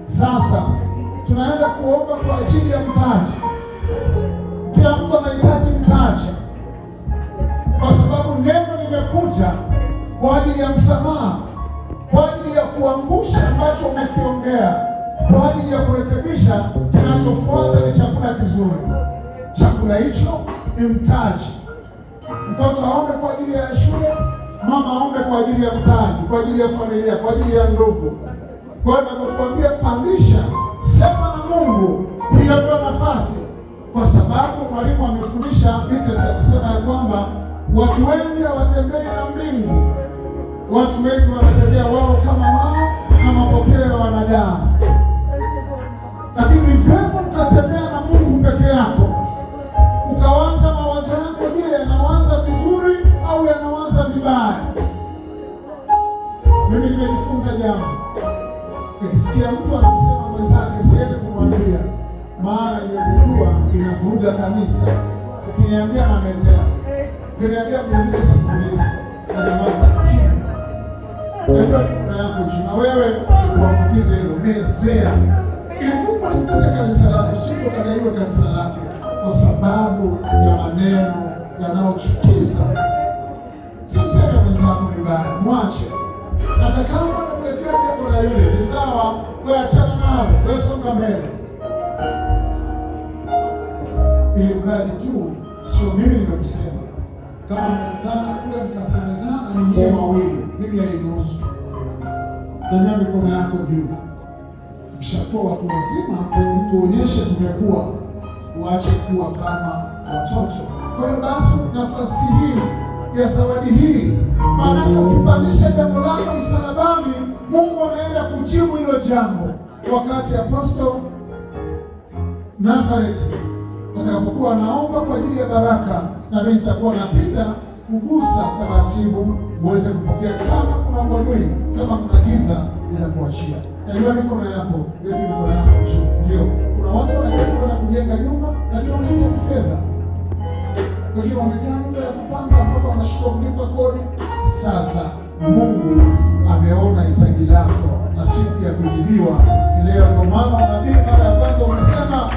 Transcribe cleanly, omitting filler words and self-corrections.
Sasa tunaenda kuomba kwa ajili ya mtaji. Kila mtu anahitaji mtaji, kwa sababu neno limekuja kwa ajili ya msamaha, kwa ajili ya kuangusha ambacho umekiongea, kwa ajili ya kurekebisha. Kinachofuata ni chakula kizuri. Chakula hicho ni mtaji. Mtoto aombe kwa ajili ya shule, mama aombe kwa ajili ya mtaji, kwa ajili ya familia, kwa ajili ya ndugu. Kwa hiyo nakuambia, pandisha, sema na Mungu, hiyo ndio nafasi, kwa sababu mwalimu amefundisha vitu, akisema ya kwamba watu wengi hawatembei na mbingu. Watu wengi wanatembea wao kama wao na mapokeo ya wanadamu, lakini ni vyema ukatembea na Mungu peke yako, ukawaza mawazo yako. Je, yanawaza vizuri au yanawaza vibaya? Mimi nimejifunza jambo, nikisikia mtu anamsema mwenzake siende kumwambia, maana nimegundua inavuruga kanisa. Ukiniambia namezea, ukiniambia muulize, simuulize, na nyamaza kimya. Ndio kuna yako juu, na wewe kuambukize hilo mezea, ili Mungu alikuze kanisa lako, sio kadaiwa kanisa lake kwa sababu ya maneno yanayochukiza. Sio sema mwenzako vibaya, mwache. Hata kama unakuletea jambo la yule ni sawa, wewe achana nalo, wewe songa mbele, ili mradi tu sio mimi nimekusema. Kama mkutano kule mkasemezana ni nyie wawili, mimi alinihusu. Nyanyua mikono yako juu. Tukishakuwa watu wazima, tuonyeshe tumekuwa, uache kuwa kama watoto. Kwa hiyo basi, nafasi hii ya zawadi hii, maana ukipandisha jambo lako msalabani, Mungu anaenda kujibu hilo jambo. Wakati Apostol Nazareti atakapokuwa anaomba kwa ajili ya baraka, na mimi nitakuwa napita kugusa taratibu uweze kupokea. Kama kuna uadui, kama kuna giza, bila kuachia. Najua mikono yako, weki mikono yako juu. Ndio, kuna watu wanataka kwenda kujenga nyumba, lakini wanahitaji fedha. Wengine wamekaa nyumba ya kupanga mpaka wanashindwa kulipa kodi. Sasa Mungu ameona hitaji lako na siku ya kujibiwa ni leo. Ndio maana nabii mara ya kwanza umesema